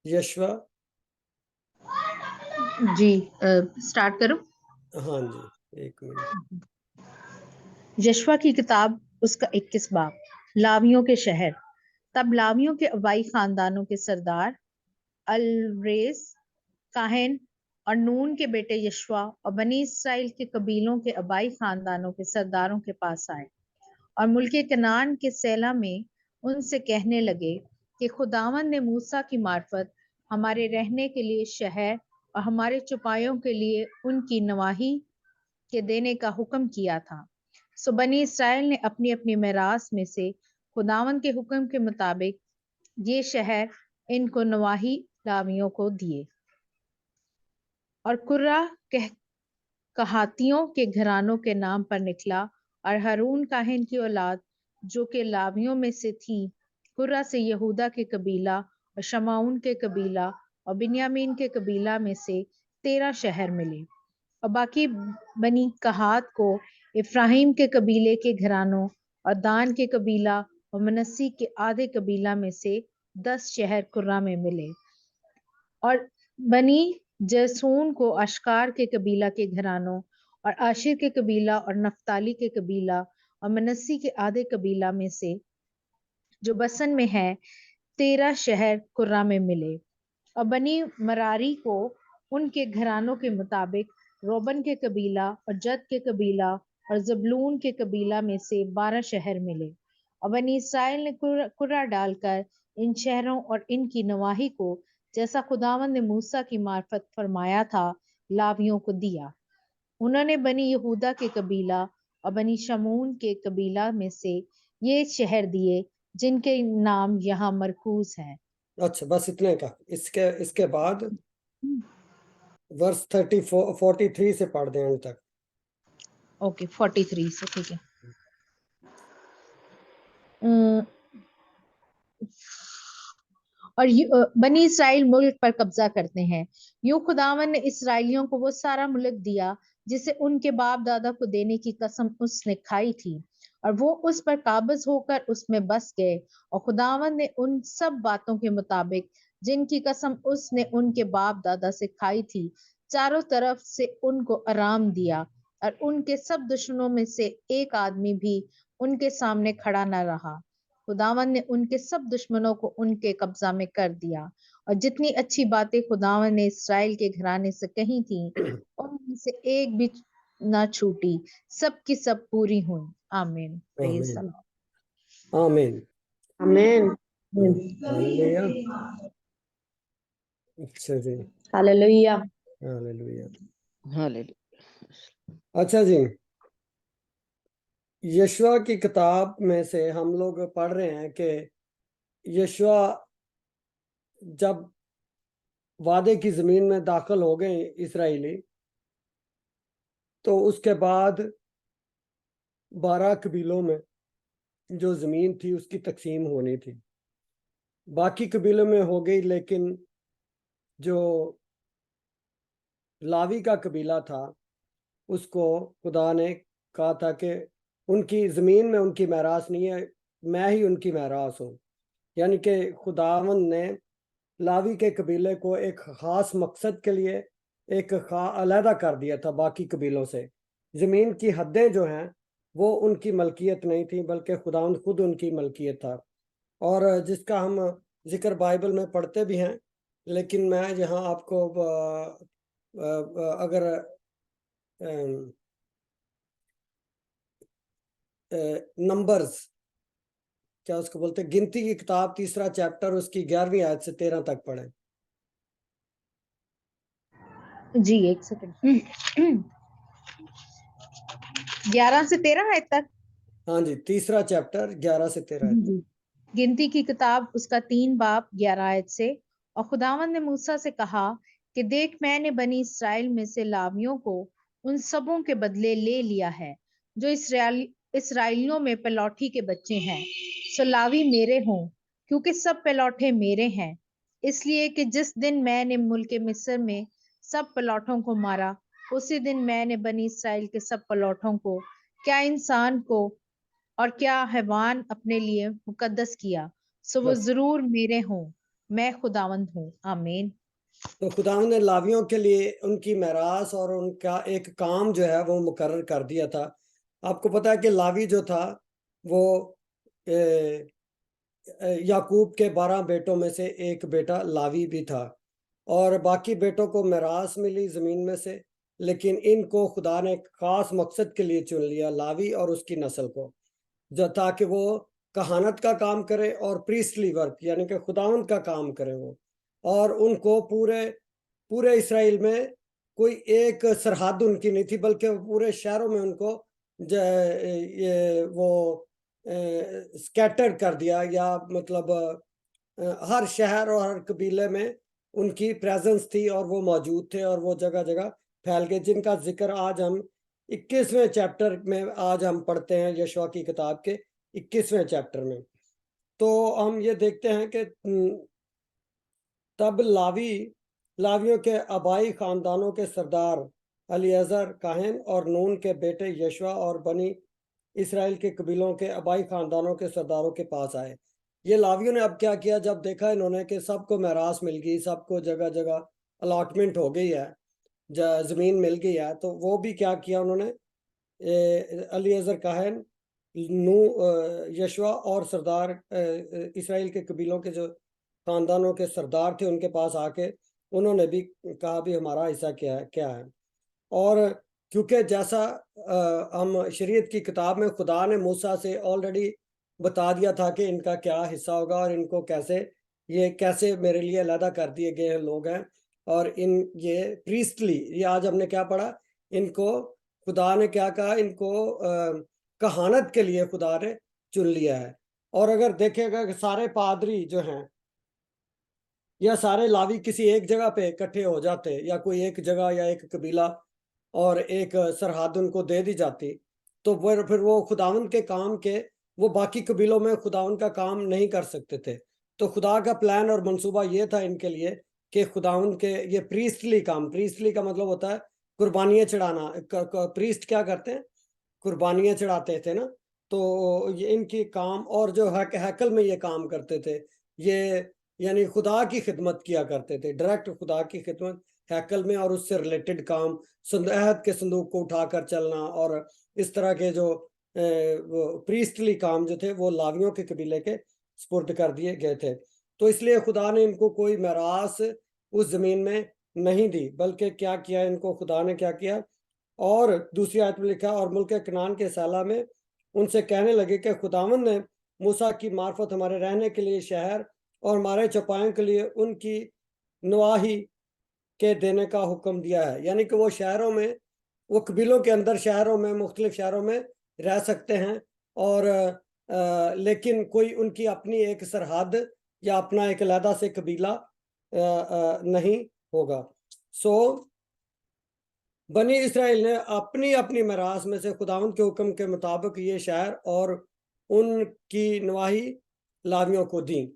Yeshua. جی start کروں. ہاں جی ایک منٹ. یشوا کی کتاب اس کا 21 باب. لاویوں کے شہر. تب لاویوں کے آبائی خاندانوں کے سردار الریز کاہن اور نون کے بیٹے یشوا اور بنی اسرائیل کے قبیلوں کے آبائی خاندانوں کے سرداروں کے پاس آئے اور ملک کنعان کے سیلا میں ان سے کہنے لگے کہ خداوند نے موسیٰ کی معرفت ہمارے رہنے کے لیے شہر اور ہمارے چوپایوں کے لیے ان کی نواحی کے دینے کا حکم کیا تھا. سو بنی اسرائیل نے اپنی اپنی میراث میں سے خداوند کے حکم کے مطابق یہ شہر ان کو نواحی لاویوں کو دیے. اور قرہ کہاتیوں کے گھرانوں کے نام پر نکلا اور ہارون کاہن کی اولاد جو کہ لاویوں میں سے تھی قرہ سے یہودا کے قبیلہ اور شمعون کے قبیلہ اور بنیامین کے قبیلہ میں سے 13 شہر ملے. اور باقی بنی کہات کو افراہیم کے قبیلے کے گھرانوں اور دان کے قبیلہ اور منسی کے آدھے قبیلہ میں سے 10 شہر قرہ میں ملے. اور بنی جیسون کو اشکار کے قبیلہ کے گھرانوں اور عاشر کے قبیلہ اور نفتالی کے قبیلہ اور منسی کے آدھے قبیلہ میں سے جو بسن میں ہے 13 شہر قرہ میں ملے. اور بنی مراری کو ان کے گھرانوں کے مطابق روبن کے قبیلہ اور جد کے قبیلہ اور زبلون کے قبیلہ میں سے 12 شہر ملے. اور بنی اسرائیل نے قرہ ڈال کر ان شہروں اور ان کی نواحی کو جیسا خداوند نے موسیٰ کی معرفت فرمایا تھا لاویوں کو دیا. انہوں نے بنی یہودا کے قبیلہ اور بنی شمعون کے قبیلہ میں سے یہ شہر دیے جن کے نام یہاں مرکوز ہیں. اچھا بس اتنے کا. اس کے بعد ورس 43 سے پڑھ دیں ان تک. اوکے 43 سے ٹھیک ہے. اور بنی اسرائیل ملک پر قبضہ کرتے ہیں. یوں خداوند نے اسرائیلیوں کو وہ سارا ملک دیا جسے ان کے باپ دادا کو دینے کی قسم اس نے کھائی تھی اور وہ اس پر قابض ہو کر اس میں بس گئے. اور خداوند نے ان سب باتوں کے مطابق جن کی قسم اس نے ان کے باپ دادا سے کھائی تھی چاروں طرف سے ان کو آرام دیا اور ان کے سب دشمنوں میں سے ایک آدمی بھی ان کے سامنے کھڑا نہ رہا. خداوند نے ان کے سب دشمنوں کو ان کے قبضہ میں کر دیا اور جتنی اچھی باتیں خداوند نے اسرائیل کے گھرانے سے کہی تھیں ان میں سے ایک بھی نہ چھوٹی، سب کی سب پوری ہوئی. آمین. پریز آمین اللہ. آمین آمین. ہاللویا. اچھا جی ہاللویا. ہاللویا. ہاللویا. اچھا جی یشوا کی کتاب میں سے ہم لوگ پڑھ رہے ہیں کہ یشوا جب وعدے کی زمین میں داخل ہو گئے اسرائیلی تو اس کے بعد 12 قبیلوں میں جو زمین تھی اس کی تقسیم ہونی تھی. باقی قبیلوں میں ہو گئی لیکن جو لاوی کا قبیلہ تھا اس کو خدا نے کہا تھا کہ ان کی زمین میں ان کی میراث نہیں ہے، میں ہی ان کی میراث ہوں. یعنی کہ خداوند نے لاوی کے قبیلے کو ایک خاص مقصد کے لیے ایک علیحدہ کر دیا تھا باقی قبیلوں سے. زمین کی حدیں جو ہیں وہ ان کی ملکیت نہیں تھیں بلکہ خداوند خود ان کی ملکیت تھا، اور جس کا ہم ذکر بائبل میں پڑھتے بھی ہیں. لیکن میں یہاں آپ کو اگر نمبرز کیا اس کو بولتے گنتی کی کتاب 3 چیپٹر اس کی 11ویں آیت سے 13 تک پڑھیں. جی ایک سیکنڈ. 11 سے 13 آیت تک. ہاں جی 3 چیپٹر 11 سے 13 آیت. جی. گنتی کی کتاب اس کا 3 باب 11 آیت سے. اور خداوند نے موسیٰ سے کہا کہ دیکھ میں نے بنی اسرائیل میں سے لاویوں کو ان سبوں کے بدلے لے لیا ہے جو اسرائیلیوں میں پلوٹھی کے بچے ہیں. سو لاوی میرے ہوں کیونکہ سب پلوٹھے میرے ہیں، اس لیے کہ جس دن میں نے ملک مصر میں سب پلوٹھوں کو مارا اسی دن میں نے بنی اسرائیل کے سب پلوٹھوں کو کیا انسان کو اور کیا حیوان اپنے لیے مقدس کیا. سو وہ بس ضرور میرے ہوں میں خداوند ہوں. آمین. تو خداوند نے لاویوں کے لیے ان کی میراث اور ان کا ایک کام جو ہے وہ مقرر کر دیا تھا. آپ کو پتا ہے کہ لاوی جو تھا وہ یعقوب کے 12 بیٹوں میں سے ایک بیٹا لاوی بھی تھا، اور باقی بیٹوں کو میراث ملی زمین میں سے، لیکن ان کو خدا نے ایک خاص مقصد کے لیے چن لیا، لاوی اور اس کی نسل کو، جو تاکہ وہ کہانت کا کام کرے اور پریسٹلی ورک یعنی کہ خداوند کا کام کرے وہ، اور ان کو پورے اسرائیل میں کوئی ایک سرحد ان کی نہیں تھی، بلکہ پورے شہروں میں ان کو وہ سکیٹرڈ کر دیا، یا مطلب ہر شہر اور ہر قبیلے میں ان کی پریزنس تھی اور وہ موجود تھے، اور وہ جگہ جگہ پھیل گئے، جن کا ذکر آج ہم 21ویں چیپٹر میں آج ہم پڑھتے ہیں، یشوع کی کتاب کے 21ویں چیپٹر میں. تو ہم یہ دیکھتے ہیں کہ تب لاویوں کے آبائی خاندانوں کے سردار الیعزر کاہن اور نون کے بیٹے یشوع اور بنی اسرائیل کے قبیلوں کے آبائی خاندانوں کے سرداروں کے پاس آئے. یہ لاویوں نے اب کیا کیا، جب دیکھا انہوں نے کہ سب کو میراث مل گئی، سب کو جگہ جگہ الاٹمنٹ ہو گئی ہے، زمین مل گئی ہے، تو وہ بھی کیا کیا انہوں نے، الیعزر کاہن، یشوع اور سردار اسرائیل کے قبیلوں کے جو خاندانوں کے سردار تھے ان کے پاس آ کے انہوں نے بھی کہا بھی ہمارا حصہ کیا ہے. اور کیونکہ جیسا ہم شریعت کی کتاب میں خدا نے موسیٰ سے آلریڈی بتا دیا تھا کہ ان کا کیا حصہ ہوگا، اور ان کو کیسے میرے لیے علیحدہ کر دیے گئے لوگ ہیں، اور یہ پریسٹلی، یہ آج ہم نے کیا پڑھا، ان کو خدا نے کیا کہا، ان کو کہانت کے لیے خدا نے چن لیا ہے. اور اگر دیکھے گا کہ سارے پادری جو ہیں یا سارے لاوی کسی ایک جگہ پہ اکٹھے ہو جاتے، یا کوئی ایک جگہ یا ایک قبیلہ اور ایک سرحد ان کو دے دی جاتی، تو پھر وہ خداوند کے کام کے وہ باقی قبیلوں میں خداوند کا کام نہیں کر سکتے تھے. تو خدا کا پلان اور منصوبہ یہ تھا ان کے لیے کہ خداوند کے یہ پریسٹلی کام، پریسٹلی کا مطلب ہوتا ہے قربانیاں چڑھانا. پریسٹ کیا کرتے ہیں؟ قربانیاں چڑھاتے تھے نا. تو یہ ان کی کام، اور جو ہیکل میں یہ کام کرتے تھے، یہ یعنی خدا کی خدمت کیا کرتے تھے، ڈائریکٹ خدا کی خدمت ہیکل میں، اور اس سے ریلیٹڈ کام، عہد کے صندوق کو اٹھا کر چلنا، اور اس طرح کے جو پریسٹلی کام جو تھے وہ لاویوں کے قبیلے کے سپرد کر دیے گئے تھے. تو اس لیے خدا نے ان کو کوئی میراث اس زمین میں نہیں دی، بلکہ کیا کیا ان کو خدا نے کیا کیا، اور دوسری آیت میں لکھا، اور ملک کنعان کے سیلہ میں ان سے کہنے لگے کہ خداوند نے موسیٰ کی معرفت ہمارے رہنے کے لیے شہر اور ہمارے چوپایوں کے لیے ان کی نواحی کے دینے کا حکم دیا ہے. یعنی کہ وہ شہروں میں، وہ قبیلوں کے اندر شہروں میں، مختلف شہروں میں رہ سکتے ہیں، اور لیکن کوئی ان کی اپنی ایک سرحد یا اپنا ایک علیحدہ سے قبیلہ نہیں ہوگا. بنی اسرائیل نے اپنی اپنی میراث میں سے خداوند کے حکم کے مطابق یہ شہر اور ان کی نواحی لاویوں کو دیں.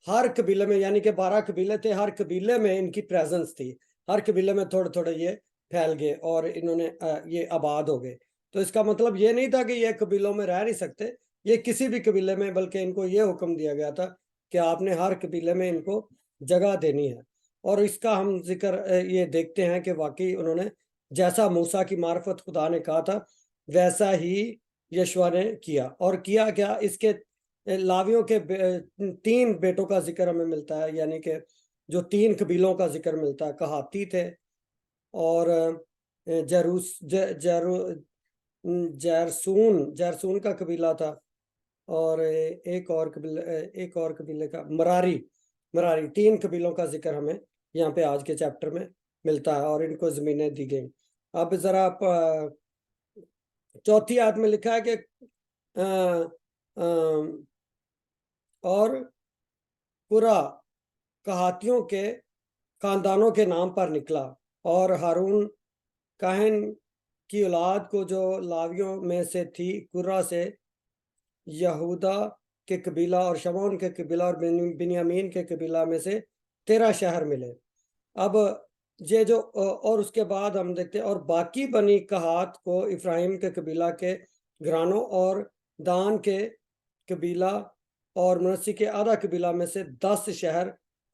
ہر قبیلے میں، یعنی کہ 12 قبیلے تھے، ہر قبیلے میں ان کی پریزنس تھی، ہر قبیلے میں تھوڑے تھوڑے یہ پھیل گئے اور انہوں نے یہ آباد ہو گئے. تو اس کا مطلب یہ نہیں تھا کہ یہ قبیلوں میں رہ نہیں سکتے، یہ کسی بھی قبیلے میں، بلکہ ان کو یہ حکم دیا گیا تھا کہ آپ نے ہر قبیلے میں ان کو جگہ دینی ہے. اور اس کا ہم ذکر یہ دیکھتے ہیں کہ واقعی انہوں نے جیسا موسیٰ کی معرفت خدا نے کہا تھا ویسا ہی یشوع نے کیا. اور کیا اس کے لاویوں کے 3 بیٹوں کا ذکر ہمیں ملتا ہے، یعنی کہ جو 3 قبیلوں کا ذکر ملتا ہے. کہاتی تھے، اور جیرسون کا قبیلہ تھا، اور ایک اور قبیلے کا مراری. 3 قبیلوں کا ذکر ہمیں یہاں پہ آج کے چیپٹر میں ملتا ہے، اور ان کو زمینیں دی گئیں. اب ذرا 4تھی آیت میں لکھا ہے کہ اور قرہ کہاتیوں کے خاندانوں کے نام پر نکلا، اور ہارون کاہن کی اولاد کو جو لاویوں میں سے تھی، قرہ سے یہودا کے قبیلہ اور شمعون کے قبیلہ اور بنیامین کے قبیلہ میں سے 13 شہر ملے. اب یہ جو اور اس کے بعد ہم دیکھتے ہیں، اور باقی بنی کہات کو افراہیم کے قبیلہ کے گھرانوں اور دان کے قبیلہ اور منسی کے آدھا قبیلہ میں سے 10 شہر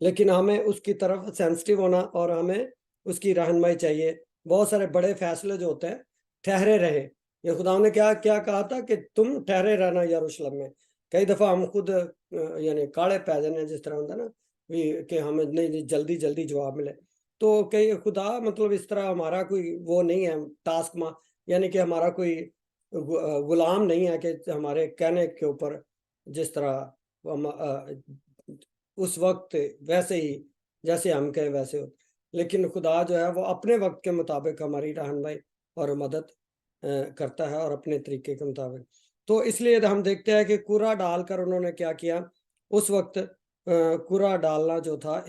لیکن ہمیں اس کی طرف سینسٹیو ہونا اور ہمیں اس کی رہنمائی چاہیے. بہت سارے بڑے فیصلے جو ہوتے ہیں ٹھہرے رہے. یہ خدا نے کیا کہا تھا کہ تم ٹھہرے رہنا یروشلم میں. کئی دفعہ ہم خود یعنی کاڑے پی جانے جس طرح ہوتا ہے نا کہ ہمیں نہیں جلدی جواب ملے. تو کہ خدا مطلب اس طرح ہمارا کوئی وہ نہیں ہے ٹاسک یعنی کہ ہمارا کوئی غلام نہیں ہے کہ ہمارے کہنے کے اوپر جس طرح اس وقت ویسے ہی جیسے ہم کہیں ویسے ہو. لیکن خدا جو ہے وہ اپنے وقت کے مطابق ہماری رہنمائی اور مدد کرتا ہے اور اپنے طریقے کے مطابق. تو اس لیے ہم دیکھتے ہیں کہ کورا ڈال کر انہوں نے کیا کیا. اس وقت کورا ڈالنا جو تھا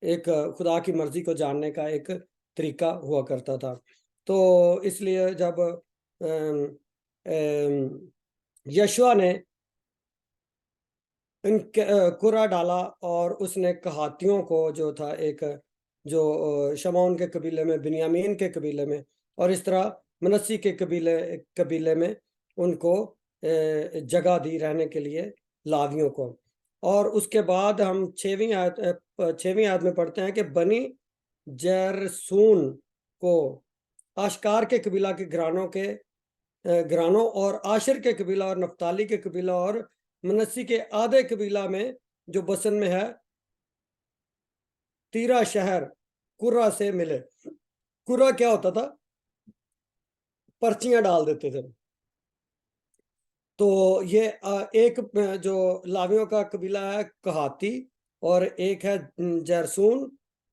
ایک خدا کی مرضی کو جاننے کا ایک طریقہ ہوا کرتا تھا. تو اس لیے جب یشوع نے کورا ڈالا اور اس نے کہاتیوں کو جو تھا ایک جو شمعون کے قبیلے میں بنیامین کے قبیلے میں اور اس طرح منسی کے قبیلے میں ان کو جگہ دی رہنے کے لیے لاویوں کو. اور اس کے بعد ہم 6ویں آیت میں پڑھتے ہیں کہ بنی جرسون کو آشکار کے قبیلہ کے گرانوں اور آشر کے قبیلہ اور نفتالی کے قبیلہ اور منسی کے آدھے قبیلہ میں جو بسن میں ہے تیرا شہر کورا سے ملے. کورا کیا ہوتا تھا؟ پرچیاں ڈال دیتے تھے. تو یہ ایک جو لاویوں کا قبیلہ ہے کہاتی اور ایک ہے جرسون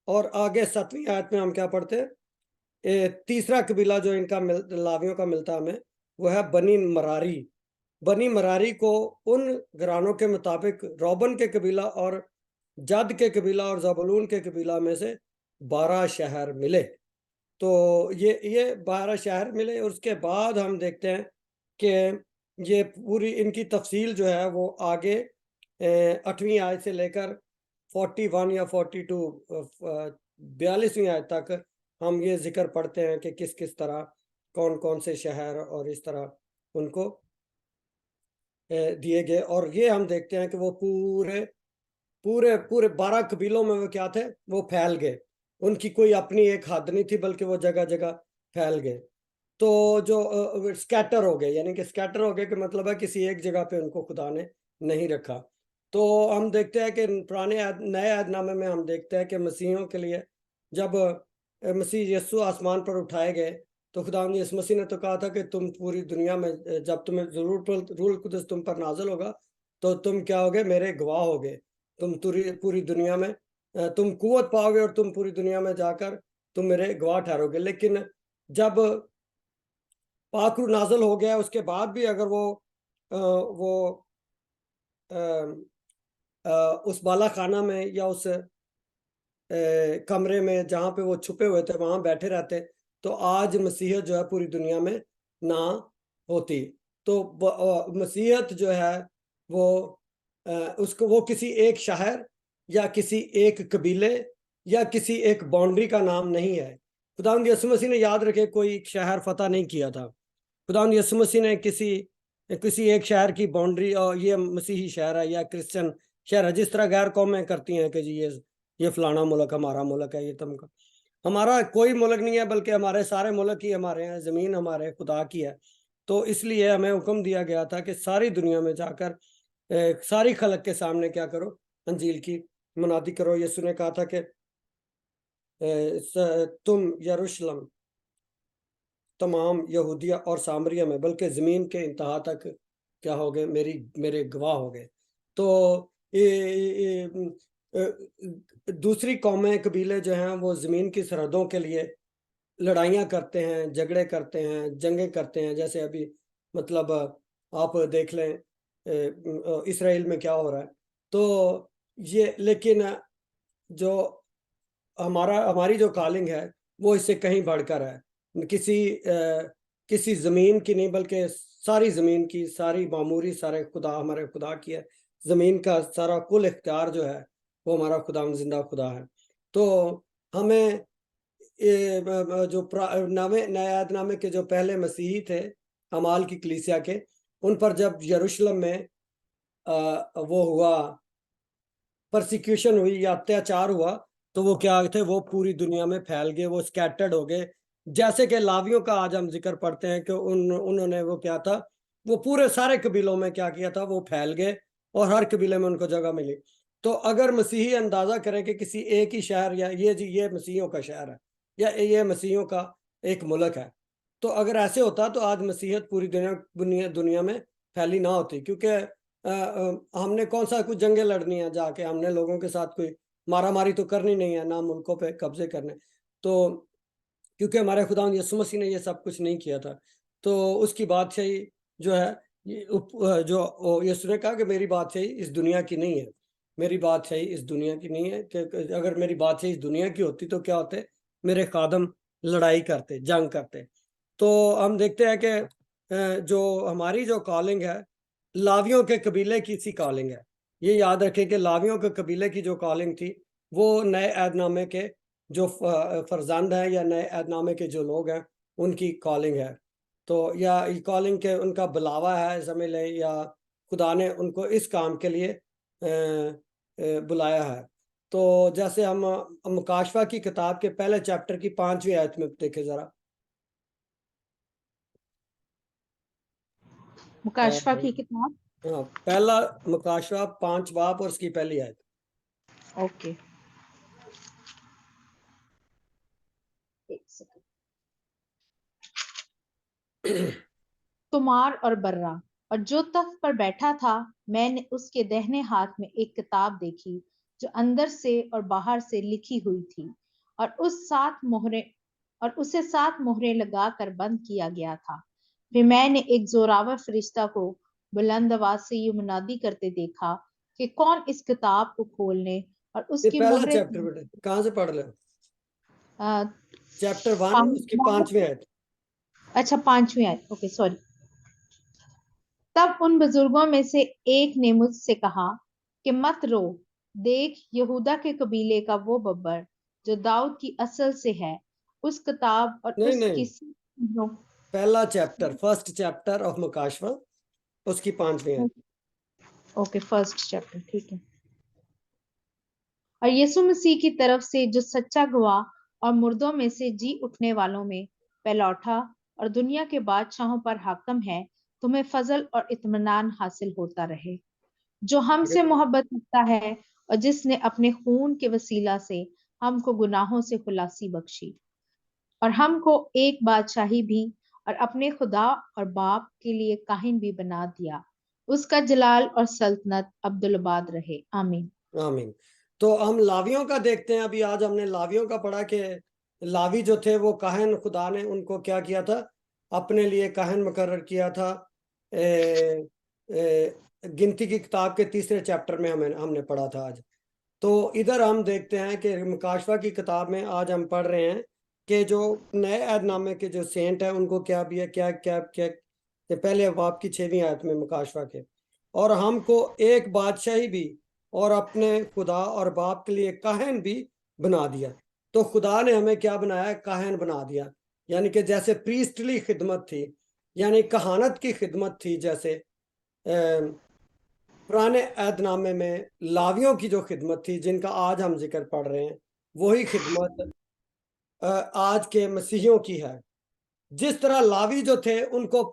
اور آگے 7ویں آیت میں ہم کیا پڑھتے ہیں تیسرا قبیلہ جو ان کا لاویوں کا ملتا ہمیں وہ ہے بنی مراری. بنی مراری کو ان گرانوں کے مطابق روبن کے قبیلہ اور جد کے قبیلہ اور زبولون کے قبیلہ میں سے 12 شہر ملے. تو یہ 12 شہر ملے. اور اس کے بعد ہم دیکھتے ہیں کہ یہ پوری ان کی تفصیل جو ہے وہ آگے 8ویں آیت سے لے کر 41 یا 42 42ویں آیت تک ہم یہ ذکر پڑھتے ہیں کہ کس طرح کون سے شہر اور اس طرح ان کو دیے گئے. اور یہ ہم دیکھتے ہیں کہ وہ پورے 12 قبیلوں میں وہ کیا تھے وہ پھیل گئے. ان کی کوئی اپنی ایک حد نہیں تھی بلکہ وہ جگہ جگہ پھیل گئے. تو جو سکیٹر ہو گئے یعنی کہ سکیٹر ہو گئے کہ مطلب ہے کسی ایک جگہ پہ ان کو خدا نے نہیں رکھا. تو ہم دیکھتے ہیں کہ نئے عہد نامے میں ہم دیکھتے ہیں کہ مسیحیوں کے لیے جب مسیح یسوع آسمان پر اٹھائے گئے تو خدا اس مسیح نے تو کہا تھا کہ تم پوری دنیا میں جب تمہیں ضرور روح القدس تم پر نازل ہوگا تو تم کیا ہوگے میرے گواہ ہوگے. تم پوری دنیا میں تم قوت پاؤ گے اور تم پوری دنیا میں جا کر تم میرے گواہ ٹھہرو گے. لیکن جب پاک روح نازل ہو گیا اس کے بعد بھی اگر وہ اس بالا خانہ میں یا اس کمرے میں جہاں پہ وہ چھپے ہوئے تھے وہاں بیٹھے رہتے تو آج مسیحیت جو ہے پوری دنیا میں نہ ہوتی. تو مسیحیت جو ہے وہ کسی ایک شہر یا کسی ایک قبیلے یا کسی ایک باؤنڈری کا نام نہیں ہے. خداوند یسوع مسیح نے یاد رکھے کوئی شہر فتح نہیں کیا تھا. خداوند یسوع مسیح نے کسی ایک شہر کی باؤنڈری اور یہ مسیحی شہر ہے یا کرسچن شہر ہے جس طرح غیر قومیں کرتی ہیں کہ جی یہ فلانا ملک ہمارا ملک ہے. یہ تم کا ہمارا کوئی ملک نہیں ہے بلکہ ہمارے سارے ملک ہی ہمارے ہیں. زمین ہمارے خدا کی ہے. تو اس لیے ہمیں حکم دیا گیا تھا کہ ساری دنیا میں جا کر ساری خلق کے سامنے کیا کرو انجیل کی منادی کرو. یسوع نے کہا تھا کہ تم یروشلم تمام یہودیہ اور سامریہ میں بلکہ زمین کے انتہا تک کیا ہو گئے میرے گواہ ہو گئے. تو دوسری قومیں قبیلے جو ہیں وہ زمین کی سرحدوں کے لیے لڑائیاں کرتے ہیں جھگڑے کرتے ہیں جنگیں کرتے ہیں. جیسے ابھی مطلب آپ دیکھ لیں اسرائیل میں کیا ہو رہا ہے. تو یہ لیکن جو ہماری جو کالنگ ہے وہ اس سے کہیں بڑھ کر ہے. کسی زمین کی نہیں بلکہ ساری زمین کی ساری معموری سارے ہمارے خدا کی ہے. زمین کا سارا کل اختیار جو ہے وہ ہمارا خدا زندہ خدا ہے. تو ہمیں جو نئے عہد نامے کے جو پہلے مسیحی تھے اعمال کی کلیسیا کے ان پر جب یروشلم میں وہ ہوا پرسیکیوشن ہوئی یا اتیاچار ہوا تو وہ کیا تھے، وہ پوری دنیا میں پھیل گئے، وہ اسکیٹرڈ ہو گئے. جیسے کہ لاویوں کا آج ہم ذکر پڑھتے ہیں کہ انہوں نے وہ کیا تھا، وہ پورے سارے قبیلوں میں کیا کیا تھا، وہ پھیل گئے اور ہر قبیلے میں ان کو جگہ ملی. تو اگر مسیحی اندازہ کریں کہ کسی ایک ہی شہر یا یہ مسیحیوں کا شہر ہے یا یہ مسیحیوں کا ایک ملک ہے، تو اگر ایسے ہوتا تو آج مسیحیت پوری دنیا میں پھیلی نہ ہوتی. کیونکہ ہم نے کون سا کچھ جنگیں لڑنی ہیں جا کے، ہم نے لوگوں کے ساتھ کوئی مارا ماری تو کرنی نہیں ہے، نہ ملکوں پہ قبضے کرنے. تو کیونکہ ہمارے خداوند یسوع مسیح نے یہ سب کچھ نہیں کیا تھا. تو اس کی بادشاہی جو ہے، جو یسوع نے کہا کہ میری بادشاہی اس دنیا کی نہیں ہے، میری بادشاہی اس دنیا کی نہیں ہے. کہ اگر میری بادشاہی اس دنیا کی ہوتی تو کیا ہوتے، میرے خادم لڑائی کرتے، جنگ کرتے. تو ہم دیکھتے ہیں کہ جو ہماری جو کالنگ ہے، لاویوں کے قبیلے کی سی کالنگ ہے. یہ یاد رکھیں کہ لاویوں کے قبیلے کی جو کالنگ تھی وہ نئے عہد نامے کے جو فرزند ہیں یا نئے عہد نامے کے جو لوگ ہیں ان کی کالنگ ہے. تو یا یہ کالنگ کے ان کا بلاوا ہے سمجھ لیں، یا خدا نے ان کو اس کام کے لیے بلایا ہے. تو جیسے ہم مکاشفہ کی کتاب کے پہلے چیپٹر کی 5ویں آیت میں دیکھیں ذرا. مکاشفہ کی کتاب، ہاں، پہلا مکاشفہ 5 باب اور اس کی پہلی آیت. اوکے ایک سیکنڈ. تمار اور برا، اور جو تخت پر بیٹھا تھا، میں نے اس کے دہنے ہاتھ میں ایک کتاب دیکھی جو اندر سے اور باہر سے لکھی ہوئی تھی، اور اسے 7 مہریں لگا کر بند کیا گیا تھا. پھر میں نے ایک زوراور فرشتہ کو بلند آواز سے یہ منادی کرتے دیکھا کہ کون اس کتاب کو کھولنے اور اس یہ کی پہلا مہریں. چیپٹر بیٹے کہاں سے پڑھ لیں؟ چیپٹر 1 اس کی 5ویں آیت. اچھا 5ویں آیت، اوکے سوری. تب ان بزرگوں میں سے ایک نے مجھ سے کہا کہ مت رو، دیکھ یہودا کے قبیلے کا وہ ببر جو داؤد کی اصل سے ہے، اس کتاب اور اس کی پہلا چیپٹر، فرسٹ چیپٹر آف مکاشفہ، اس کی 5ویں آیت. اوکے فرسٹ چیپٹر، ٹھیک ہے. اور یسوع مسیح کی طرف سے جو سچا گواہ اور مردوں میں سے جی اٹھنے والوں میں پہلوٹا اور دنیا کے بادشاہوں پر حاکم ہے، تمہیں فضل اور اطمینان حاصل ہوتا رہے، جو ہم سے محبت رکھتا ہے اور جس نے اپنے خون کے وسیلہ سے ہم کو گناہوں سے خلاصی بخشی، اور ہم کو ایک بادشاہی بھی اور اپنے خدا اور باپ کے لیے کاہن بھی بنا دیا. اس کا جلال اور سلطنت عبدالآباد رہے، آمین. آمین. تو ہم لاویوں کا دیکھتے ہیں. ابھی آج ہم نے لاویوں کا پڑھا کہ لاوی جو تھے وہ کاہن، خدا نے ان کو کیا کیا تھا، اپنے لیے کاہن مقرر کیا تھا. گنتی کی کتاب کے 3 چیپٹر میں ہم نے پڑھا تھا آج. تو ادھر ہم دیکھتے ہیں کہ مکاشفہ کی کتاب میں آج ہم پڑھ رہے ہیں کہ جو نئے عہد نامے کے جو سینٹ ہیں ان کو کیا بھی ہے، کیا پہلے باب کی 6ویں آیت میں مکاشفہ کے، اور ہم کو ایک بادشاہی بھی اور اپنے خدا اور باپ کے لیے کاہن بھی بنا دیا. تو خدا نے ہمیں کیا بنایا، کاہن بنا دیا. یعنی کہ جیسے پریسٹلی خدمت تھی، یعنی کہانت کی خدمت تھی، جیسے پرانے عہد نامے میں لاویوں کی جو خدمت تھی جن کا آج ہم ذکر پڑھ رہے ہیں، وہی خدمت آج کے مسیحیوں کی ہے. جس طرح لاوی جو تھے ان کو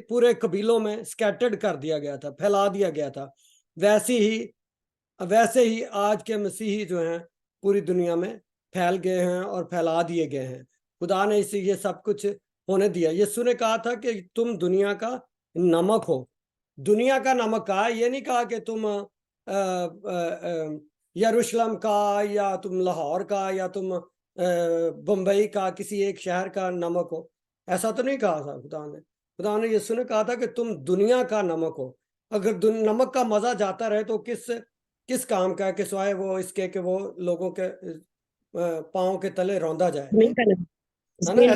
پورے قبیلوں میں سکیٹرڈ کر دیا گیا تھا، پھیلا دیا گیا تھا، ویسے ہی آج کے مسیحی جو ہیں پوری دنیا میں پھیل گئے ہیں اور پھیلا دیے گئے ہیں. خدا نے اسے یہ سب کچھ ہونے دیا. یسوع نے کہا تھا کہ تم دنیا کا نمک ہو. دنیا کا نمک کہا، یہ نہیں کہا کہ تم یروشلم کا یا تم لاہور کا یا تم بمبئی کا کسی ایک شہر کا نمک ہو. ایسا تو نہیں کہا تھا خدا نے. خدا نے یسوع نے کہا تھا کہ تم دنیا کا نمک ہو. اگر نمک کا مزہ جاتا رہے تو کس کام کا ہے کہ سوائے وہ اس کے کہ وہ لوگوں کے پاؤں کے تلے روندا جائے، ہے نا؟ ایسی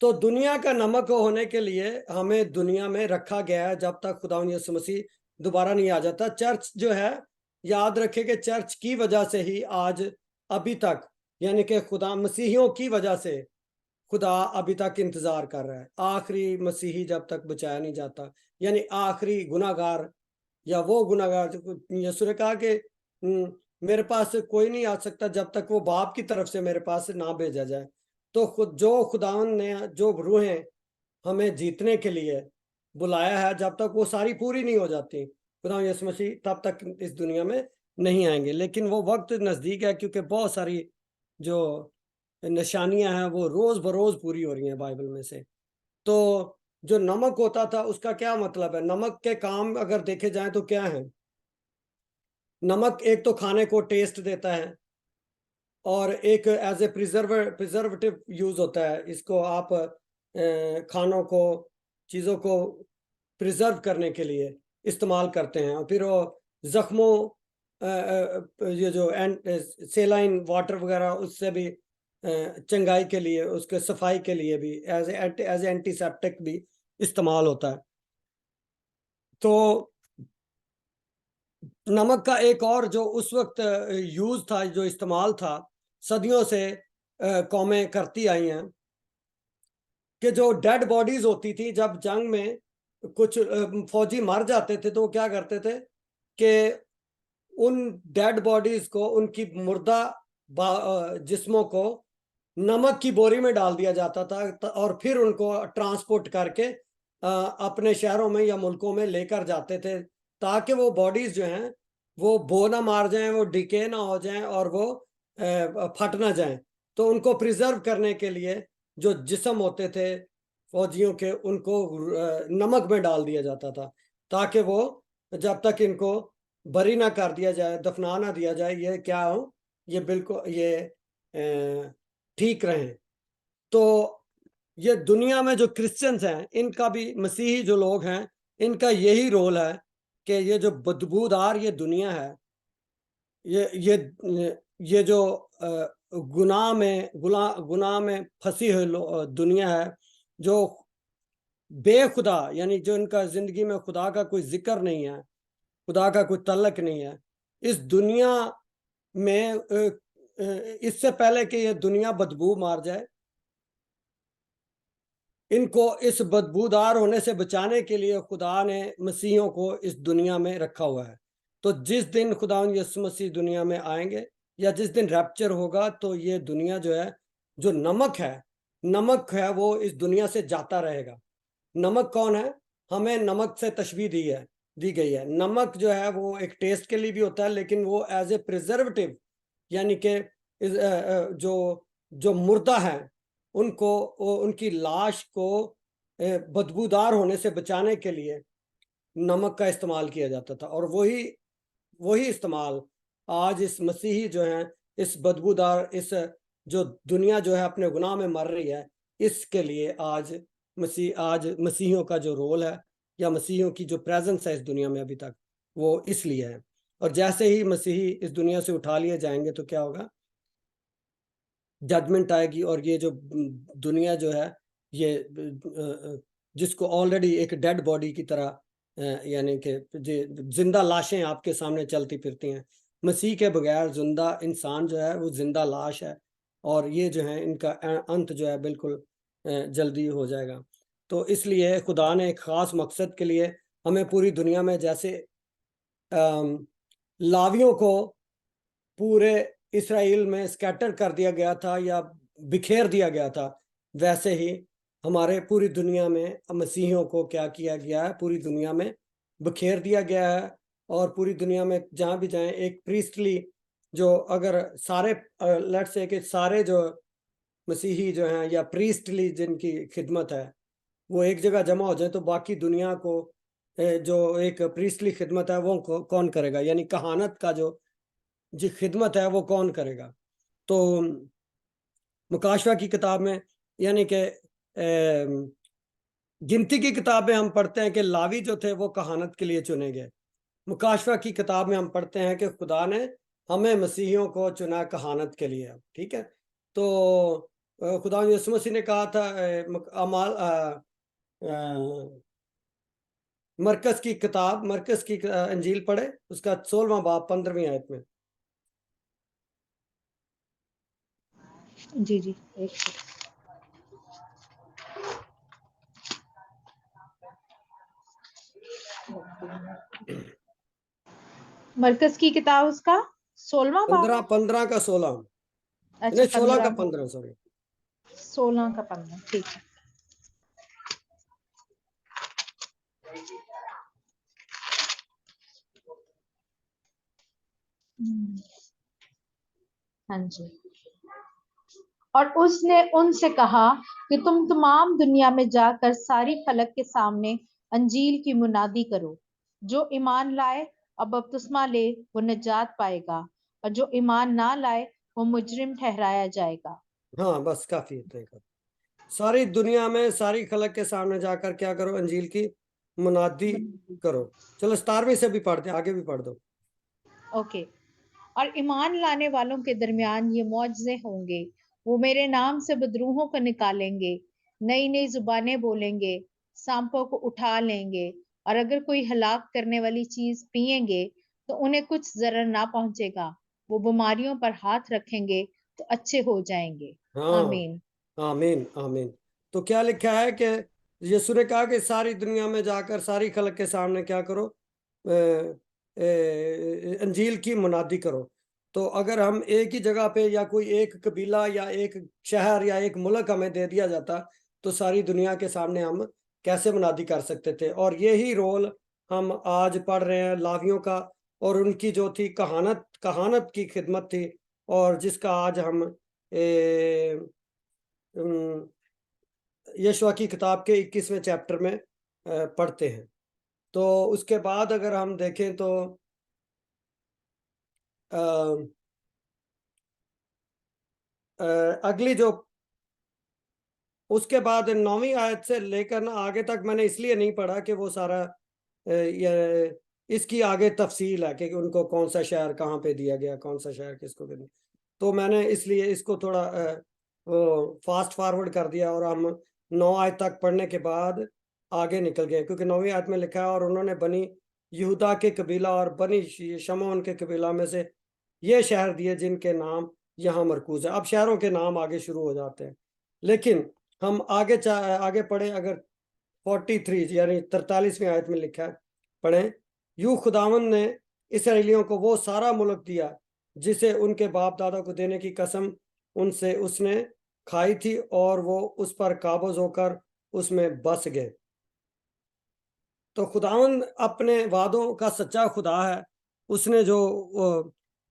تو دنیا کا نمک ہونے کے لیے ہمیں دنیا میں رکھا گیا ہے جب تک خداوند یسوع مسیح دوبارہ نہیں آ جاتا. چرچ جو ہے، یاد رکھے کہ چرچ کی وجہ سے ہی آج ابھی تک، یعنی کہ خدا مسیحیوں کی وجہ سے خدا ابھی تک انتظار کر رہا ہے. آخری مسیحی جب تک بچایا نہیں جاتا، یعنی آخری گناہگار یا وہ گناہگار. یسوع نے کہا کہ میرے پاس کوئی نہیں آ سکتا جب تک وہ باپ کی طرف سے میرے پاس نہ بھیجا جائے. تو جو خداوند نے جو روحیں ہمیں جیتنے کے لیے بلایا ہے، جب تک وہ ساری پوری نہیں ہو جاتی، خدا یسوع مسیح تب تک اس دنیا میں نہیں آئیں گے. لیکن وہ وقت نزدیک ہے، کیونکہ بہت ساری جو نشانیاں ہیں وہ روز بروز پوری ہو رہی ہیں بائبل میں سے. تو جو نمک ہوتا تھا اس کا کیا مطلب ہے؟ نمک کے کام اگر دیکھے جائیں تو کیا ہیں؟ نمک ایک تو کھانے کو ٹیسٹ دیتا ہے، اور ایک ایز اے پریزرویٹو یوز ہوتا ہے. اس کو آپ کھانوں کو، چیزوں کو پریزرو کرنے کے لیے استعمال کرتے ہیں. اور پھر وہ زخموں، یہ جو سیلائن واٹر وغیرہ، اس سے بھی چنگائی کے لیے، اس کے صفائی کے لیے بھی ایز اے اینٹی سیپٹک بھی استعمال ہوتا ہے. تو نمک کا ایک اور جو اس وقت یوز تھا، جو استعمال تھا، صدیوں سے قومیں کرتی آئی ہیں، کہ جو ڈیڈ باڈیز ہوتی تھی، جب جنگ میں کچھ فوجی مر جاتے تھے تو وہ کیا کرتے تھے کہ ان ڈیڈ باڈیز کو، ان کی مردہ جسموں کو نمک کی بوری میں ڈال دیا جاتا تھا، اور پھر ان کو ٹرانسپورٹ کر کے اپنے شہروں میں یا ملکوں میں لے کر جاتے تھے، تاکہ وہ باڈیز جو ہیں وہ بو نہ مار جائیں، وہ ڈیکے نہ ہو جائیں، اور وہ پھٹ نہ جائیں. تو ان کو پریزرو کرنے کے لیے جو جسم ہوتے تھے فوجیوں کے، ان کو نمک میں ڈال دیا جاتا تھا، تاکہ وہ جب تک ان کو بری نہ کر دیا جائے، دفنا نہ دیا جائے، یہ کیا ہو، یہ بالکل یہ ٹھیک رہیں. تو یہ دنیا میں جو کرسچنز ہیں، ان کا بھی، مسیحی جو لوگ ہیں، ان کا یہی رول ہے کہ یہ جو بدبودار یہ دنیا ہے، یہ جو گناہ میں پھنسی ہوئی دنیا ہے، جو بے خدا، یعنی جو ان کا زندگی میں خدا کا کوئی ذکر نہیں ہے، خدا کا کوئی تعلق نہیں ہے، اس دنیا میں اس سے پہلے کہ یہ دنیا بدبو مار جائے، ان کو اس بدبودار ہونے سے بچانے کے لیے خدا نے مسیحوں کو اس دنیا میں رکھا ہوا ہے. تو جس دن خدا یسوع مسیح دنیا میں آئیں گے، یا جس دن ریپچر ہوگا، تو یہ دنیا جو ہے، جو نمک ہے وہ اس دنیا سے جاتا رہے گا. نمک کون ہے؟ ہمیں نمک سے تشبیہ دی گئی ہے. نمک جو ہے وہ ایک ٹیسٹ کے لیے بھی ہوتا ہے، لیکن وہ ایز اے پریزرویٹو، یعنی کہ جو مردہ ہیں ان کو، ان کی لاش کو بدبودار ہونے سے بچانے کے لیے نمک کا استعمال کیا جاتا تھا. اور وہی استعمال آج اس مسیحی جو ہیں، اس بدبودار، اس جو دنیا جو ہے اپنے گناہ میں مر رہی ہے، اس کے لیے آج مسیحیوں کا جو رول ہے، یا مسیحیوں کی جو پریزنس ہے اس دنیا میں ابھی تک، وہ اس لیے ہے. اور جیسے ہی مسیحی اس دنیا سے اٹھا لیے جائیں گے تو کیا ہوگا؟ ججمنٹ آئے گی. اور یہ جو دنیا جو ہے، یہ جس کو آلریڈی ایک ڈیڈ باڈی کی طرح، یعنی کہ زندہ لاشیں آپ کے سامنے چلتی پھرتی ہیں، مسیح کے بغیر زندہ انسان جو ہے وہ زندہ لاش ہے. اور یہ جو ہے ان کا انت جو ہے بالکل جلدی ہو جائے گا. تو اس لیے خدا نے ایک خاص مقصد کے لیے ہمیں پوری دنیا میں، جیسے لاویوں کو پورے اسرائیل میں سکیٹر کر دیا گیا تھا یا بکھیر دیا گیا تھا، ویسے ہی ہمارے پوری دنیا میں مسیحیوں کو کیا کیا گیا ہے؟ پوری دنیا میں بکھیر دیا گیا ہے. اور پوری دنیا میں جہاں بھی جائیں، ایک پریسٹلی، جو اگر سارے لیٹ سے کہ سارے جو مسیحی جو ہیں، یا پریسٹلی جن کی خدمت ہے، وہ ایک جگہ جمع ہو جائیں، تو باقی دنیا کو جو ایک پریسٹلی خدمت ہے وہ کون کرے گا؟ یعنی کہانت کا جو خدمت ہے وہ کون کرے گا؟ تو مکاشفہ کی کتاب میں، یعنی کہ گنتی کی کتاب میں ہم پڑھتے ہیں کہ لاوی جو تھے وہ کہانت کے لیے چنے گئے. مکاشفہ کی کتاب میں ہم پڑھتے ہیں کہ خدا نے ہمیں مسیحیوں کو چنا کہانت کے لیے. ٹھیک ہے. تو خدا یسوع مسیح نے کہا تھا، مرکز کی کتاب، مرکز کی انجیل پڑھے، اس کا 16واں باب 15ویں آیت میں. جی ایک مرکز کی کتاب اس کا 16واں باب ہے؟ 15 کا 16، اچھا نہیں 16 کا 15 سوری 16 کا 15 ٹھیک ہے. ہاں جی. اور اس نے ان سے کہا کہ تم تمام دنیا میں جا کر ساری خلق کے سامنے انجیل کی منادی کرو. جو ایمان لائے اور بپتسمہ لے وہ نجات پائے گا، اور جو ایمان نہ لائے وہ مجرم ٹھہرایا جائے گا. ہاں بس کافی اتنے کا. ساری دنیا میں ساری خلق کے سامنے جا کر کیا کرو؟ انجیل کی منادی کرو. چلو 17ویں سے بھی پڑھتے ہیں، آگے بھی پڑھ دو. اوکے. اور ایمان لانے والوں کے درمیان یہ معجزے ہوں گے، وہ میرے نام سے بدروحوں کو نکالیں گے، نئی نئی زبانیں بولیں گے، سانپوں کو اٹھا لیں گے، اور اگر کوئی ہلاک کرنے والی چیز پئیں گے تو انہیں کچھ ضرر نہ پہنچے گا. وہ بیماریوں پر ہاتھ رکھیں گے تو اچھے ہو جائیں گے. ہاں آمین. آمین آمین. تو کیا لکھا ہے کہ یسوع نے کہا کہ ساری دنیا میں جا کر ساری خلق کے سامنے کیا کرو؟ انجیل کی منادی کرو. تو اگر ہم ایک ہی جگہ پہ یا کوئی ایک قبیلہ یا ایک شہر یا ایک ملک ہمیں دے دیا جاتا تو ساری دنیا کے سامنے ہم کیسے منادی کر سکتے تھے؟ اور یہی رول ہم آج پڑھ رہے ہیں لاویوں کا، اور ان کی جو تھی کہانت کی خدمت تھی، اور جس کا آج ہم یشوع کی کتاب کے 21ویں چیپٹر میں پڑھتے ہیں. تو اس کے بعد اگر ہم دیکھیں تو اگلی جو اس کے بعد 9ویں آیت سے لے کر آگے تک میں نے اس لیے نہیں پڑھا کہ وہ سارا اس کی آگے تفصیل ہے کہ ان کو کون سا شہر کہاں پہ دیا گیا، کون سا شہر کس کو دیا. تو میں نے اس لیے اس کو تھوڑا فاسٹ فارورڈ کر دیا، اور ہم 9 آیت تک پڑھنے کے بعد آگے نکل گئے، کیونکہ 9ویں آیت میں لکھا ہے اور انہوں نے بنی یہودا کے قبیلہ اور بنی شمعون کے قبیلہ میں سے یہ شہر دیے جن کے نام یہاں مرکوز ہے. اب شہروں کے نام آگے شروع ہو جاتے ہیں، لیکن ہم آگے پڑھیں. اگر 43 یعنی 43ویں آیت میں لکھا ہے، پڑھیں. یوں خداوند نے اسرائیلیوں کو وہ سارا ملک دیا جسے ان کے باپ دادا کو دینے کی قسم ان سے اس نے کھائی تھی، اور وہ اس پر قابض ہو کر اس میں بس گئے. تو خداوند اپنے وعدوں کا سچا خدا ہے. اس نے جو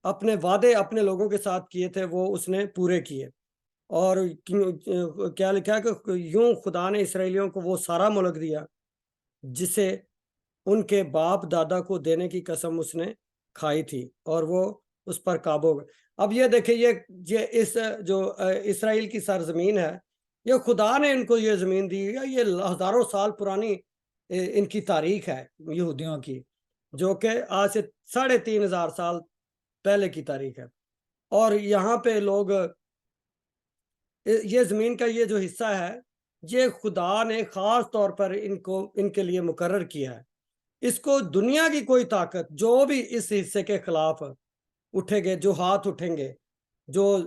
اپنے وعدے اپنے لوگوں کے ساتھ کیے تھے وہ اس نے پورے کیے. اور کیا لکھا ہے کہ یوں خدا نے اسرائیلیوں کو وہ سارا ملک دیا جسے ان کے باپ دادا کو دینے کی قسم اس نے کھائی تھی، اور وہ اس پر قابو ہو گئے. اب یہ دیکھیں، یہ اس جو اسرائیل کی سرزمین ہے، یہ خدا نے ان کو یہ زمین دی ہے. یہ ہزاروں سال پرانی ان کی تاریخ ہے یہودیوں کی، جو کہ آج سے 3500 سال پہلے کی تاریخ ہے. اور یہاں پہ لوگ یہ زمین کا یہ جو حصہ ہے یہ خدا نے خاص طور پر ان کے لیے مقرر کیا ہے. اس کو دنیا کی کوئی طاقت جو بھی اس حصے کے خلاف اٹھے گے، جو ہاتھ اٹھیں گے، جو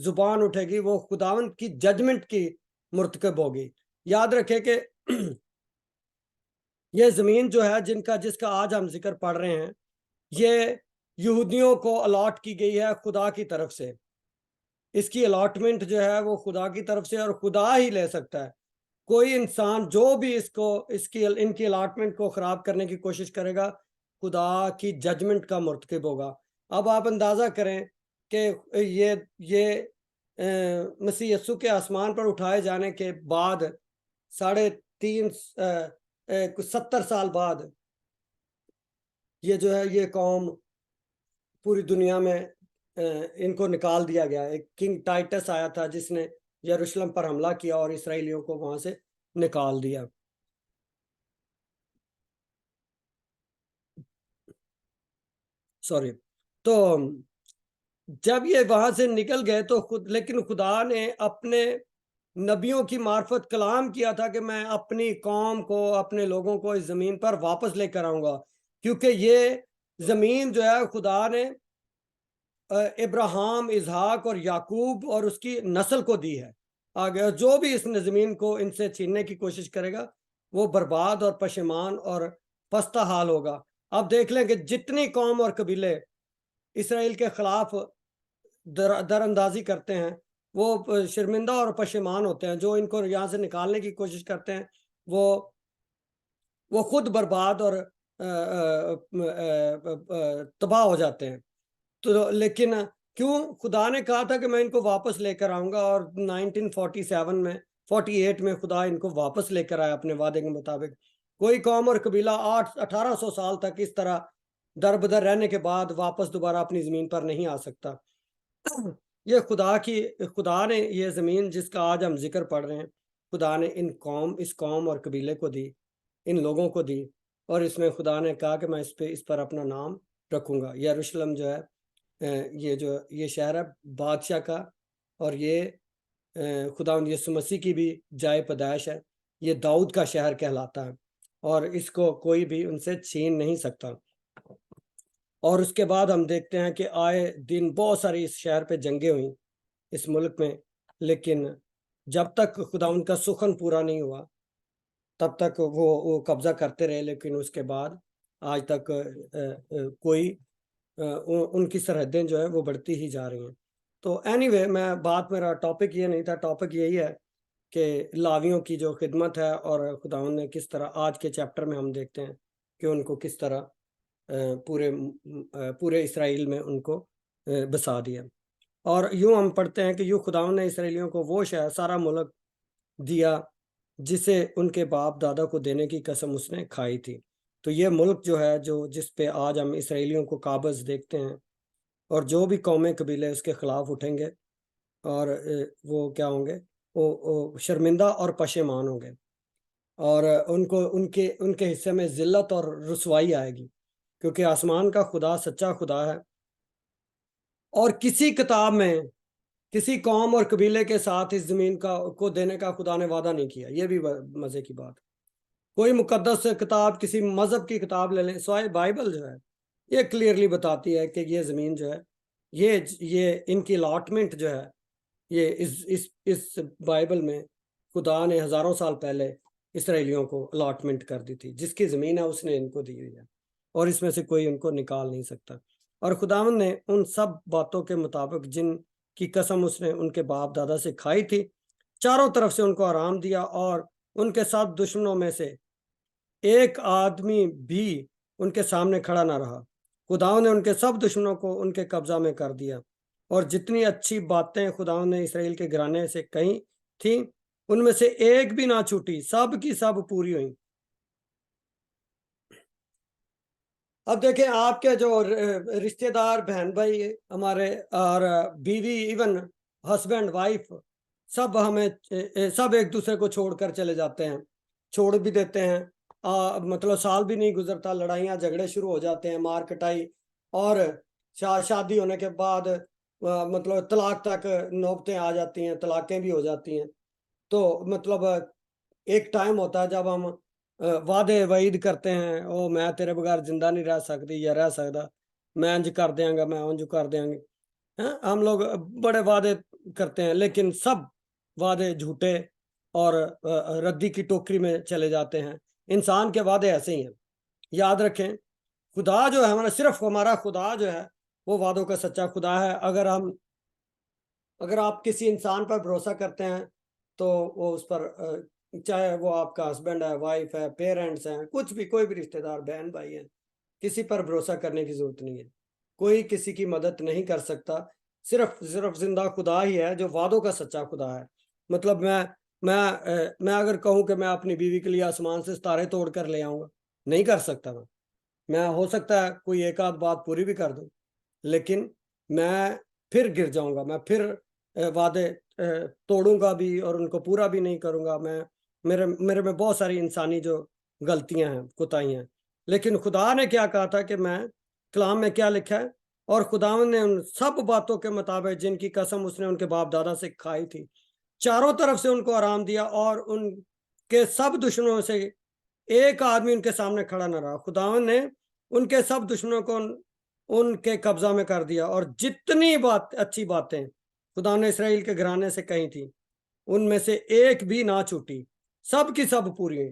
زبان اٹھے گی، وہ خداوند کی ججمنٹ کی مرتکب ہوگی. یاد رکھے کہ یہ زمین جو ہے جس کا آج ہم ذکر پڑھ رہے ہیں، یہ یہودیوں کو الاٹ کی گئی ہے خدا کی طرف سے. اس کی الاٹمنٹ جو ہے وہ خدا کی طرف سے، اور خدا ہی لے سکتا ہے. کوئی انسان جو بھی ان کی الاٹمنٹ کو خراب کرنے کی کوشش کرے گا، خدا کی ججمنٹ کا مرتکب ہوگا. اب آپ اندازہ کریں کہ یہ مسیح یسوع کے آسمان پر اٹھائے جانے کے بعد 70 سال بعد یہ جو ہے یہ قوم پوری دنیا میں ان کو نکال دیا گیا. ایک کنگ ٹائٹس آیا تھا جس نے یروشلم پر حملہ کیا اور اسرائیلیوں کو وہاں سے نکال دیا. تو جب یہ وہاں سے نکل گئے تو لیکن خدا نے اپنے نبیوں کی معرفت کلام کیا تھا کہ میں اپنی قوم کو، اپنے لوگوں کو اس زمین پر واپس لے کر آؤں گا، کیونکہ یہ زمین جو ہے خدا نے ابراہیم، اسحاق اور یعقوب اور اس کی نسل کو دی ہے. آگے جو بھی اس زمین کو ان سے چھیننے کی کوشش کرے گا وہ برباد اور پشیمان اور پستہ حال ہوگا. آپ دیکھ لیں کہ جتنی قوم اور قبیلے اسرائیل کے خلاف در اندازی کرتے ہیں وہ شرمندہ اور پشیمان ہوتے ہیں. جو ان کو یہاں سے نکالنے کی کوشش کرتے ہیں وہ خود برباد اور تباہ ہو جاتے ہیں. تو لیکن کیوں خدا نے کہا تھا کہ میں ان کو واپس لے کر آؤں گا، اور 1947 میں 48 میں خدا ان کو واپس لے کر آیا اپنے وعدے کے مطابق. کوئی قوم اور قبیلہ 1800 سال تک اس طرح در بدر رہنے کے بعد واپس دوبارہ اپنی زمین پر نہیں آ سکتا. یہ خدا نے یہ زمین جس کا آج ہم ذکر پڑھ رہے ہیں، خدا نے اس قوم اور قبیلے کو دی، ان لوگوں کو دی، اور اس میں خدا نے کہا کہ میں اس پر اپنا نام رکھوں گا. یروشلم جو ہے یہ شہر ہے بادشاہ کا، اور یہ خدا یسوع مسیح کی بھی جائے پیدائش ہے. یہ داؤد کا شہر کہلاتا ہے، اور اس کو کوئی بھی ان سے چھین نہیں سکتا. اور اس کے بعد ہم دیکھتے ہیں کہ آئے دن بہت ساری اس شہر پہ جنگیں ہوئیں اس ملک میں، لیکن جب تک خدا ان کا سخن پورا نہیں ہوا تب تک وہ قبضہ کرتے رہے. لیکن اس کے بعد آج تک کوئی ان کی سرحدیں جو ہے وہ بڑھتی ہی جا رہی ہیں. تو اینی وے میرا ٹاپک یہ نہیں تھا. ٹاپک یہی ہے کہ لاویوں کی جو خدمت ہے، اور خداوند نے کس طرح آج کے چیپٹر میں ہم دیکھتے ہیں کہ ان کو کس طرح پورے اسرائیل میں ان کو بسا دیا. اور یوں ہم پڑھتے ہیں کہ یوں خداوند نے اسرائیلیوں کو وہ شہر سارا ملک دیا جسے ان کے باپ دادا کو دینے کی قسم اس نے کھائی تھی. تو یہ ملک جو ہے جس پہ آج ہم اسرائیلیوں کو قابض دیکھتے ہیں، اور جو بھی قومیں قبیلے اس کے خلاف اٹھیں گے اور وہ کیا ہوں گے، وہ شرمندہ اور پشیمان ہوں گے، اور ان کے حصے میں ذلت اور رسوائی آئے گی. کیونکہ آسمان کا خدا سچا خدا ہے، اور کسی کتاب میں کسی قوم اور قبیلے کے ساتھ اس زمین کو دینے کا خدا نے وعدہ نہیں کیا. یہ بھی مزے کی بات. کوئی مقدس کتاب، کسی مذہب کی کتاب لے لیں، سوائے بائبل جو ہے یہ کلیئرلی بتاتی ہے کہ یہ زمین جو ہے یہ ان کی الاٹمنٹ جو ہے، یہ اس بائبل میں خدا نے ہزاروں سال پہلے اسرائیلیوں کو الاٹمنٹ کر دی تھی. جس کی زمین ہے اس نے ان کو دی ہوئی ہے، اور اس میں سے کوئی ان کو نکال نہیں سکتا. اور خداوند نے ان سب باتوں کے مطابق جن کی قسم اس نے ان کے باپ دادا سے کھائی تھی، چاروں طرف سے ان کو آرام دیا، اور ان کے ساتھ دشمنوں میں سے ایک آدمی بھی ان کے سامنے کھڑا نہ رہا. خداوند نے ان کے سب دشمنوں کو ان کے قبضہ میں کر دیا، اور جتنی اچھی باتیں خداوند نے اسرائیل کے گھرانے سے کہی تھیں ان میں سے ایک بھی نہ چھوٹی، سب کی سب پوری ہوئیں. اب دیکھیں آپ کے جو رشتہ دار، بہن بھائی ہمارے، اور بیوی، ایون ہسبینڈ وائف، سب ایک دوسرے کو چھوڑ کر چلے جاتے ہیں، چھوڑ بھی دیتے ہیں. مطلب سال بھی نہیں گزرتا لڑائیاں جھگڑے شروع ہو جاتے ہیں، مار کٹائی، اور شادی ہونے کے بعد مطلب طلاق تک نوبتیں آ جاتی ہیں، طلاقیں بھی ہو جاتی ہیں. تو مطلب ایک ٹائم ہوتا ہے جب ہم وعدے وعید کرتے ہیں، او میں تیرے بغیر زندہ نہیں رہ سکتی یا رہ سکتا، میں انج کر دیاں گا، میں انج کر دیاں گی. ہم لوگ بڑے وعدے کرتے ہیں، لیکن سب وعدے جھوٹے اور ردی کی ٹوکری میں چلے جاتے ہیں. انسان کے وعدے ایسے ہی ہیں. یاد رکھیں خدا جو ہے صرف ہمارا خدا جو ہے وہ وعدوں کا سچا خدا ہے. اگر آپ کسی انسان پر بھروسہ کرتے ہیں تو وہ اس پر، چاہے وہ آپ کا ہسبینڈ ہے، وائف ہے، پیرنٹس ہیں، کچھ بھی، کوئی بھی رشتہ دار، بہن بھائی ہیں، کسی پر بھروسہ کرنے کی ضرورت نہیں ہے. کوئی کسی کی مدد نہیں کر سکتا. صرف زندہ خدا ہی ہے جو وعدوں کا سچا خدا ہے. مطلب میں اگر کہوں کہ میں اپنی بیوی کے لیے آسمان سے ستارے توڑ کر لے آؤں گا، نہیں کر سکتا. میں ہو سکتا ہے کوئی ایک آدھ بات پوری بھی کر دوں، لیکن میں پھر گر جاؤں گا، میں پھر وعدے توڑوں گا بھی اور ان کو پورا بھی نہیں کروں گا. میرے میں بہت ساری انسانی جو غلطیاں ہیں، کوتاہیاں ہیں. لیکن خدا نے کیا کہا تھا کہ میں کلام میں کیا لکھا ہے، اور خداوند نے ان سب باتوں کے مطابق جن کی قسم اس نے ان کے باپ دادا سے کھائی تھی، چاروں طرف سے ان کو آرام دیا، اور ان کے سب دشمنوں سے ایک آدمی ان کے سامنے کھڑا نہ رہا. خداوند نے ان کے سب دشمنوں کو ان کے قبضہ میں کر دیا، اور جتنی اچھی باتیں خدا نے اسرائیل کے گھرانے سے کہی تھی ان میں سے ایک بھی نہ چھوٹی، سب کی سب پوری ہوئی.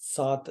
7